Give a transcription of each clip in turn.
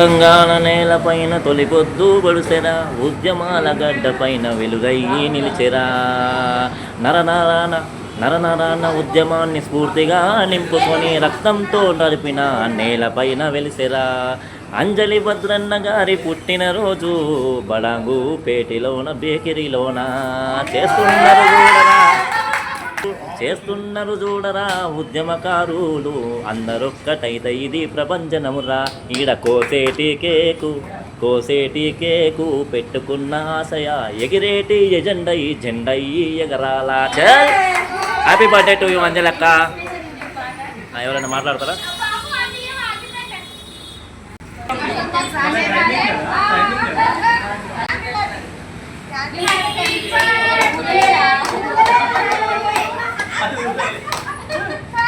తెలంగాణ నేలపైన తొలిపొద్దు బడుసెరా, ఉద్యమాల గడ్డపైన వెలుగయ్యి నిలిచెరా. నరనరాన నరనరాన ఉద్యమాన్ని స్ఫూర్తిగా నింపుకొని రక్తంతో నడిపిన నేలపైన వెలిసెరా. అంజలి భద్రన్న గారి పుట్టినరోజు బడాంగుపేటలోన బేకరీలోన చేస్తున్నారు చూడరా ఉద్యమకారులు అందరొక్కటైతే ఇది ప్రపంచనమురా. ఈడ కోసేటి కేకు పెట్టుకున్న ఆశయ ఎగిరేటి ఎజెండా ఈ జెండా ఎగరాల. హ్యాపీ బర్త్డే టు యూ అంజలక్క. ఎవరైనా మాట్లాడతారా?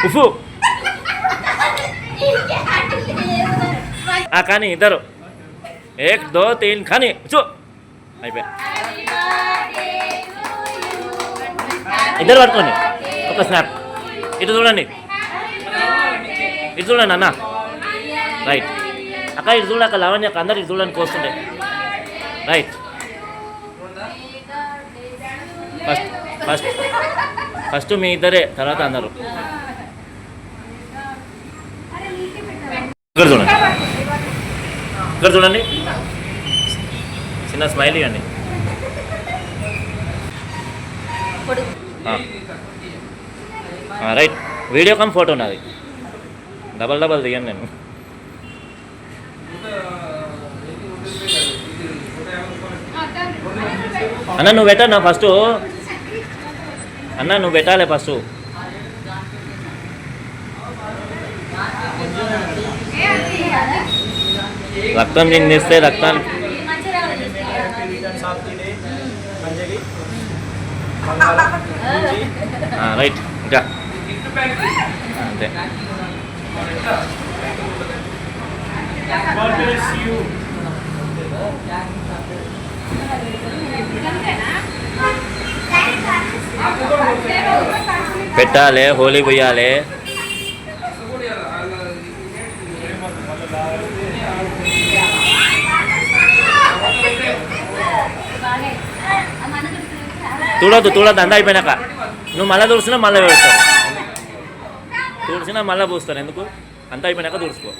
ఉఫు కానీ ఇద్దరు 1 2 3 కానీ చూ అయిపోయి ఇద్దరు పట్టుకోండి. ఒక స్నాప్ ఇటు చూడండి, ఇటు చూడండి అన్న. రైట్ అక్క, ఇటు చూడక్క. లవణ్యక్క అందరు ఇటు చూడండి, కోస్తుండే. రైట్ ఫస్ట్ మీ ఇద్దరే, తర్వాత అందరూ. ఇక్కడ చూడండి, చిన్న స్మైల్ ఇవ్వండి. రైట్, వీడియో కమ్ ఫోటో ఉన్నది, డబల్ దిగాను నేను. అన్న నువ్వు పెట్టన్నా ఫస్ట్, అన్న నువ్వు పెట్టాలి ఫస్ట్. రక్తం తిండిస్తే రక్తాన్ని రైట్. ఇంకా అంతే. పెట్టాలి, హోలీ పోయాలి. చూడొద్దు అంతా అయిపోయినాక నువ్వు మళ్ళీ తుడిచినా మళ్ళీ పెడతావు, తుడిచినా మళ్ళీ పూస్తాను. ఎందుకు? అంతా అయిపోయినాక తుడుచుకో.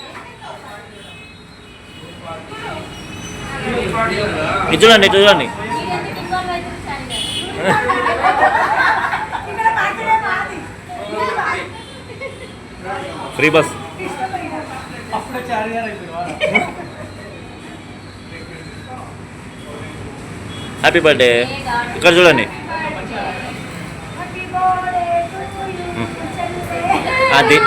ఇది చూడండి ఫ్రీ బస్. Happy birthday. ఇక్కడ చూడండి, అది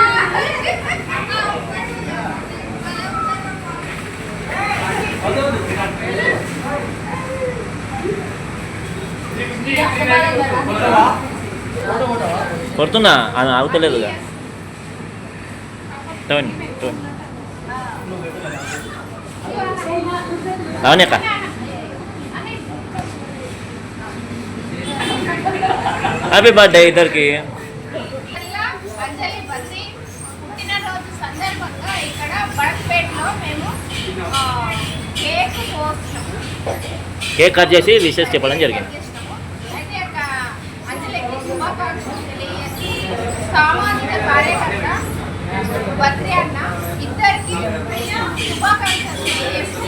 కొడుతున్నా, అది ఆగుతలేదుగా. అవునక్క, హ్యాపీ బర్త్డే ఇద్దరికి. కేక్ కట్ చేసి విషెస్ చెప్పడం జరిగింది. సామాజిక కార్యకర్త బద్రి అన్న ఇద్దరికి శుభాకాంక్షలు తెలియజేస్తూ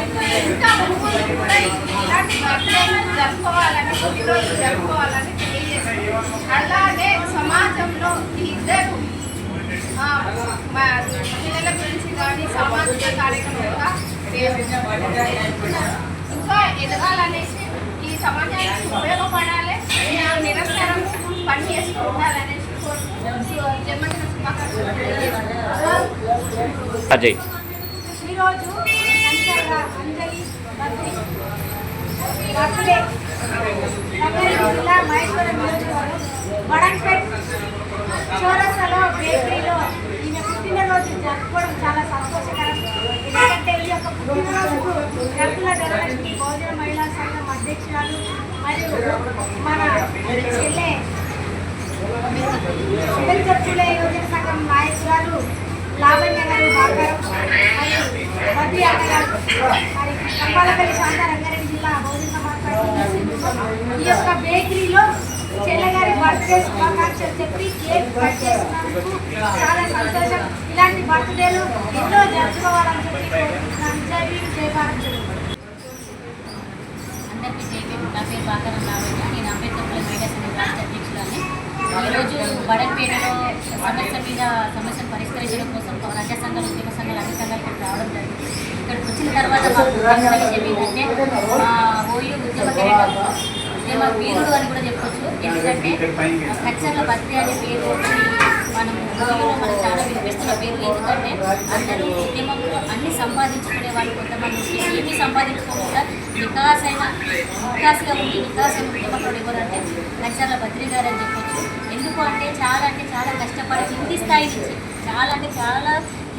ఇంకా ముందు కూడా ఇలాంటి బర్త్డేలను జరుపుకోవాలని తెలియజేస్తూ, అలాగే సమాజంలో ఇద్దరు పిల్లల గురించి కానీ సామాజిక కార్యక్రమంగా ఇంకా ఎదగాలనేసి, ఈ సమాజానికి ఉపయోగపడాలి, నిరంతరం పని చేస్తూ ఉండాలనేసి అజయ్. ఈరోజు అంజలి బర్త్డే జిల్లా మహేశ్వరం నియోజకవర్గం బడంపేట్ చౌరస్తాలో బేకరీలో ఈయన పుట్టినరోజు జరుపుకోవడం చాలా సంతోషకరం. ఎందుకంటే ఈ యొక్క పుట్టినరోజుకు రకుల ధనలక్ష్మి బహుజన మహిళా సంఘం అధ్యక్షురాలు మరియు మన చెల్లె యోజన సంఘం నాయకురాలు లావణ్య గారు బాగారు మరి బద్రి అన్న గారు మరి కంపాలపల్లి శాంత రంగారెడ్డి జిల్లా బహుజన సమాజ్ పార్టీ ఈ యొక్క బేకరీలో చెల్లగారి బర్త్డే శుభాకాంక్షలు చెప్పి కేక్ కట్ చేసినందుకు చాలా సంతోషం. ఇలాంటి బర్త్డేలు ఎన్నో జరుపుకోవాలని చెప్పి కోరుకుంటున్నాను. జై భీమ్, జై భారత్. అందరికీ జై భీమ్. నా పేరు బాకరం లావణ్య. నేను అంబేద్కర్ మహిళా సంఘం రాష్ట్ర అధ్యక్షురాన్ని. ఈరోజు బడన్పేటలో సమస్యను పరిష్కరించడం కోసం ప్రజా సంఘాలు, ఉద్యమ సంఘాలు, అన్ని సంఘాలు ఇక్కడికి రావడం జరిగింది. ఇక్కడికి వచ్చిన తర్వాత మాకు విషయం ఏంటంటే ఓయూ ఉద్యమ వీరుడు అని కూడా చెప్పొచ్చు. ఎందుకంటే కచ్చర్ల బద్రి అనే పేరు మనం ఓయూలో మనం చాలా వినిపిస్తున్న పేరు. ఎందుకంటే అందరూ ఉద్యమంలో అన్ని సంపాదించుకునే వాళ్ళు కొంతమంది ఏమీ సంపాదించుకోకుండా నికాసుగా ఉండి నికాసైన ఉద్యమంలో ఎవరంటే కచ్చర్ల బద్రి గారు అని చెప్పొచ్చు. ఎందుకు అంటే చాలా కష్టపడి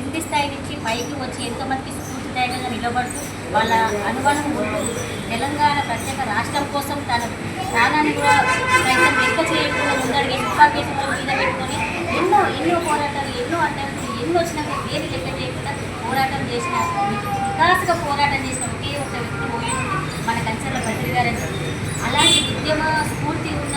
కింది స్థాయి నుంచి పైకి వచ్చి ఎంతోమందికి స్ఫూర్తిదాయకంగా నిలబడుతూ వాళ్ళ అనుమానం ఉంటూ తెలంగాణ ప్రత్యేక రాష్ట్రం కోసం తన ప్రాణాన్ని కూడా సైతం లెక్క చేయకుండా ముందడిగి కేసుల మీద పెట్టుకొని ఎన్నో పోరాటాలు, ఎన్నో అడ్డంకులు ఎన్నో వచ్చినా ఏది లెక్క చేయకుండా పోరాటం చేసిన వికాసగా పోరాటం చేసిన ఒకే ఒక వ్యక్తి పోయింది మన కచ్చర్ల బద్రి గారు అని. అలాంటి ఉద్యమ స్ఫూర్తి ఉన్న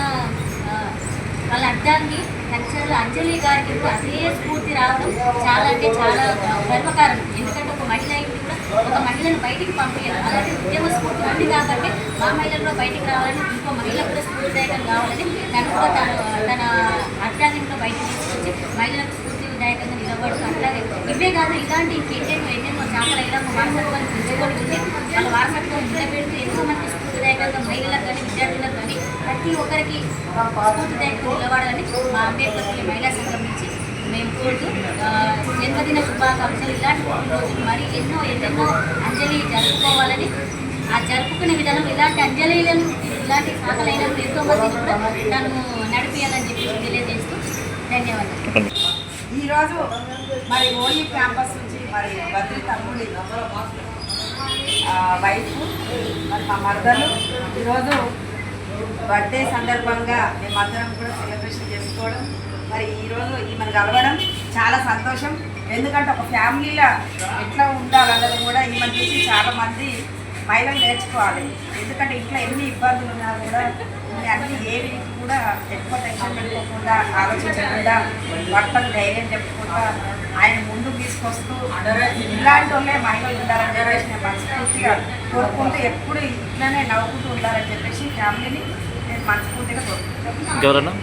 వాళ్ళ అడ్డాన్ని కచ్చర్ల అంజలి గారికి అదే స్ఫూర్తి రావడం చాలా గర్వకారణం. ఎందుకంటే ఒక మహిళ కూడా ఒక మహిళను బయటికి పంపించాలి. అలాంటి ఉద్యమ స్ఫూర్తి ఉంది కాబట్టి మా మహిళలు కూడా బయటికి రావాలని, ఇంకో మహిళ కూడా స్ఫూర్తిదాయకం కావాలని తను కూడా తన అడ్డాన్ని కూడా బయటకు తీసుకొచ్చి మహిళలకు స్ఫూర్తిదాయకంగా నిలబడుతూ అట్లాగే ఇవే కాదు ఇలాంటి ఎన్నెన్నో శాఖల ఇళ్ళకు వారసత్వాన్ని పెంచుకొని ఉంది. వాళ్ళ వారసత్వం నిలబెడుతూ ఎంతో మంది స్ఫూర్తిదాయకంగా మహిళలకు కానీ విద్యార్థులకు కానీ ప్రతి ఒక్కరికి స్ఫూర్తిదాయకంగా నిలబడాలని మా అంబేద్కర్ మహిళా సంఘం నుంచి మేము కోరుతూ జన్మదిన శుభాకాంక్షలు. ఇలాంటి రోజులు మరి ఎన్నెన్నో అంజలి జరుపుకోవాలని, ఆ జరుపుకునే విధానం ఇలాంటి అంజలిలను ఇలాంటి శాఖలైనప్పుడు ఎంతో మందిని కూడా నన్ను నడిపించాలని చెప్పి తెలియజేస్తూ ధన్యవాదాలు. ఈరోజు మరి ఓయూ క్యాంపస్ నుంచి మరి బద్రి తమ్ముడి వైఫ్ మరి మా మరదలు ఈరోజు బర్త్డే సందర్భంగా మేమందరం కూడా సెలబ్రేషన్ చేసుకోవడం, మరి ఈరోజు ఈమెను కలవడం చాలా సంతోషం. ఎందుకంటే ఒక ఫ్యామిలీలో ఎట్లా ఉండాలన్నది కూడా ఈమెను చూసి చాలామంది మహిళలు నేర్చుకోవాలి. ఎందుకంటే ఇంట్లో ఎన్ని ఇబ్బందులు ఉన్నా కూడా అన్ని ఏవి కూడా ఎక్కువ టెన్షన్ పెట్టుకోకుండా, ఆలోచించకుండా, భర్తకు ధైర్యం చెప్పుకుంటా ఆయన ముందుకు తీసుకొస్తూ ఇలాంటి వాళ్ళే మహిళలు ఉండాలని చెప్పేసి నేను మనస్ఫూర్తిగా కోరుకుంటూ ఎప్పుడు ఇట్లానే నవ్వుకుంటూ ఉండాలని చెప్పేసి ఫ్యామిలీని నేను మనస్ఫూర్తిగా కోరుకుంటాను.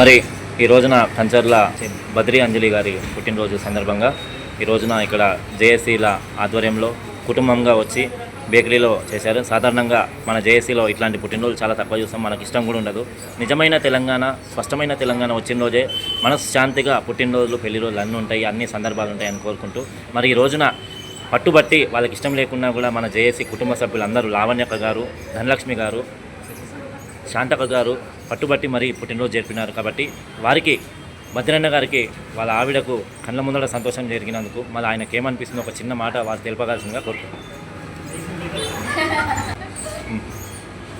మరి ఈ రోజున కంచర్ల బద్రి అంజలి గారి పుట్టినరోజు సందర్భంగా ఈ రోజున ఇక్కడ జేఏసీల ఆధ్వర్యంలో కుటుంబంగా వచ్చి బేకరీలో చేశారు. సాధారణంగా మన జేఏసీలో ఇట్లాంటి పుట్టినరోజు చాలా తక్కువ చూస్తాం, మనకి ఇష్టం కూడా ఉండదు. నిజమైన తెలంగాణ, స్పష్టమైన తెలంగాణ వచ్చిన రోజే మనసు శాంతిగా పుట్టినరోజులు, పెళ్లి రోజులు అన్నీ ఉంటాయి, అన్ని సందర్భాలు ఉంటాయని కోరుకుంటూ మరి ఈ రోజున పట్టుబట్టి వాళ్ళకి ఇష్టం లేకున్నా కూడా మన జేఏసీ కుటుంబ సభ్యులందరూ లావణ్యక్క గారు, ధనలక్ష్మి గారు, శాంతక్క గారు పట్టుబట్టి మరీ పుట్టినరోజు జరిపినారు. కాబట్టి వారికి భద్రన్న గారికి వాళ్ళ ఆవిడకు కళ్ళ ముందర సంతోషం జరిగినందుకు మళ్ళీ ఆయనకి ఏమనిపిస్తుందో ఒక చిన్న మాట వారు తెలపగాల్సిందిగా కోరుకుంటున్నాను.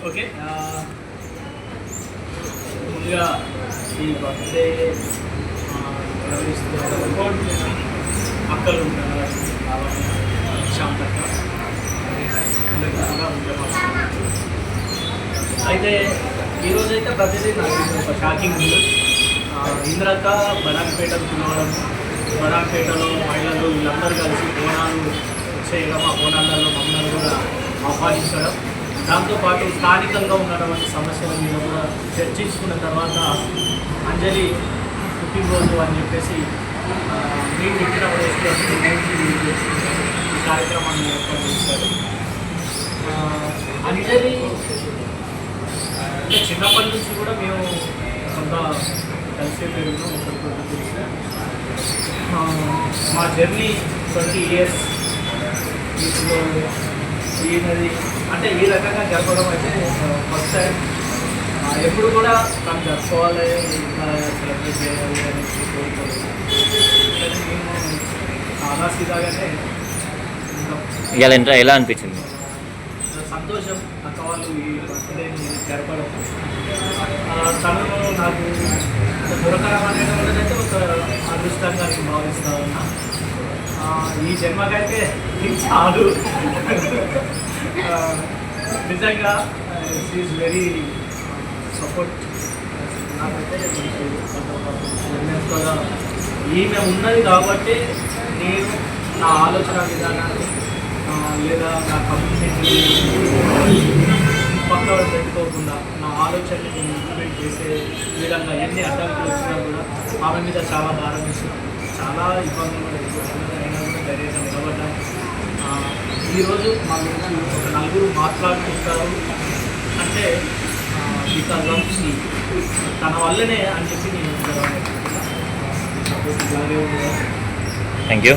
ఓకే, ముందుగా ఈ బర్త్డే అక్కలు ఉంటారు శాంతక్క అయితే ఈరోజైతే ప్రతిదీ నాకు ఒక షాకింగ్ ఉంది. ఇంద్రక్క బడాన్పేటకు పిలవడం, బడాన్పేటలో మహిళలు వీళ్ళందరూ కలిసి బోనాలు చేయడం, ఆ బోనాలలో మమ్మల్ని కూడా ఆహ్వానించడం, దాంతోపాటు స్థానికంగా ఉన్నటువంటి సమస్యల మీద కూడా చర్చించుకున్న తర్వాత అంజలి పుట్టినరోజు అని చెప్పేసి మీరు పెట్టినప్పుడు ఈ కార్యక్రమాన్ని ఏర్పాటు చేశారు. అంజలి అంటే చిన్నప్పటి నుంచి కూడా మేము కొంత కలిసి పెరిగినాం, ఒకరికొకరు తెలిసి మా జర్నీ 20 years వీటిలో ఈయనది అంటే ఈ రకంగా జరపడం అయితే ఫస్ట్ టైం. ఎప్పుడు కూడా తను జరుపుకోవాలి, ఇంకా సెలబ్రేట్ చేయాలి అనేసి కోరుకోలేదు. మేము చాలా సీదాగానే ఎలా అనిపించింది? సంతోషం అక్క వాళ్ళు ఈ బర్త్డేని జరపడం. తను నాకు దొరకడం అనేది ఒక అదృష్టంగా నేను భావిస్తా ఉన్నా. ఈ జన్మకైతే చాలు. నిజంగా షీఈస్ వెరీ సపోర్ట్. నాకైతే కూడా ఈమె ఉన్నది కాబట్టి నేను నా ఆలోచన విధానాన్ని లేదా నా కమ్యూనిటీ పక్క పెట్టుకోకుండా నా ఆలోచనని నేను ఇంప్లిమెంట్ చేసే విధంగా ఎన్ని అడ్డంకులు వచ్చినా కూడా ఆమె మీద చాలా భారం ఇస్తున్నాను. చాలా ఇబ్బందులు కూడా ఎదుర్కొన్నాను. అయినా కూడా ధైర్యంగా నిలబడ్డాను. ఈరోజు మా గురించి ఒక నలుగురు మాట్లాడుకుంటారు అంటే బికాజ్ ఆఫ్ షీ, తన వల్లనే అని చెప్పి నేను థ్యాంక్ యూ.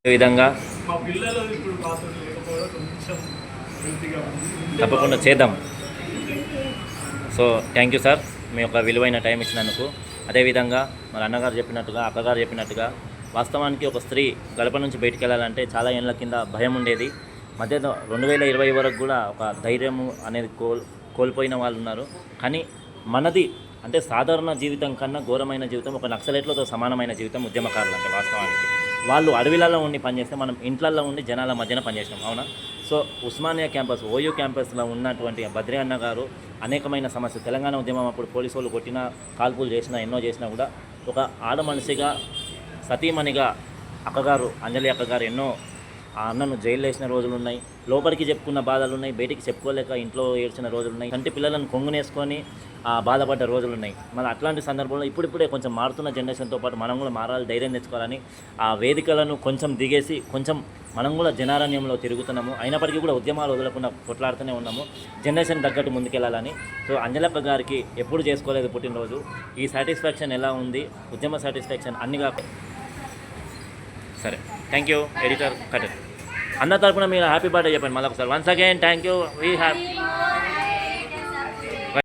ఈ విధంగా మా పిల్లలు ఇప్పుడు మాతో లేకపోవడం కొంచెం హెల్తీగా ఉంది. తప్పకుండా చేద్దాం. సో థ్యాంక్ యూ సార్, మీ యొక్క విలువైన టైం ఇచ్చినందుకు. అదేవిధంగా మరి అన్నగారు చెప్పినట్టుగా, అక్కగారు చెప్పినట్టుగా, వాస్తవానికి ఒక స్త్రీ గడప నుంచి బయటికి వెళ్ళాలంటే చాలా ఏళ్ళ కింద భయం ఉండేది. మధ్యలో 2020 వరకు కూడా ఒక ధైర్యము అనేది కోల్పోయిన వాళ్ళు ఉన్నారు. కానీ మనది అంటే సాధారణ జీవితం కన్నా ఘోరమైన జీవితం, ఒక నక్సలైట్లతో సమానమైన జీవితం ఉద్యమకారులు అంటే. వాస్తవానికి వాళ్ళు అడవిలలో ఉండి పనిచేస్తే మనం ఇంట్లల్లో ఉండి జనాల మధ్యన పనిచేసినాం, అవునా? సో ఉస్మానియా క్యాంపస్, ఓయూ క్యాంపస్లో ఉన్నటువంటి బద్రి అన్న గారు అనేకమైన సమస్యలు, తెలంగాణ ఉద్యమం అప్పుడు పోలీసు వాళ్ళు కొట్టినా, కాల్పులు చేసినా, ఎన్నో చేసినా కూడా ఒక ఆడ మనిషిగా, సతీమణిగా అక్కగారు, అంజలి అక్కగారు ఎన్నో ఆ అన్నను జైలు వేసిన రోజులు ఉన్నాయి, లోపలికి చెప్పుకున్న బాధలు ఉన్నాయి, బయటికి చెప్పుకోలేక ఇంట్లో ఏడ్చిన రోజులు ఉన్నాయి, కంటి పిల్లలను కొంగునేసుకొని బాధపడ్డ రోజులు ఉన్నాయి. మరి అట్లాంటి సందర్భంలో ఇప్పుడిప్పుడే కొంచెం మారుతున్న జనరేషన్తో పాటు మనం కూడా మారాలి, ధైర్యం తెచ్చుకోవాలని ఆ వేదికలను కొంచెం దిగేసి కొంచెం మనం కూడా జనారణ్యంలో తిరుగుతున్నాము. అయినప్పటికీ కూడా ఉద్యమాలు వదలకుండా కొట్లాడుతూనే ఉన్నాము, జనరేషన్ తగ్గట్టు ముందుకెళ్ళాలని. సో అంజలక్క గారికి ఎప్పుడు చేసుకోలేదు పుట్టినరోజు. ఈ సాటిస్ఫాక్షన్ ఎలా ఉంది, ఉద్యమ సాటిస్ఫాక్షన్ అన్నిగా. సరే, థ్యాంక్ యూ ఎడిటర్ కట్. అన్న తరపున మీరు హ్యాపీ బర్త్డే చెప్పండి మళ్ళీ ఒకసారి. Once again thank you. We happy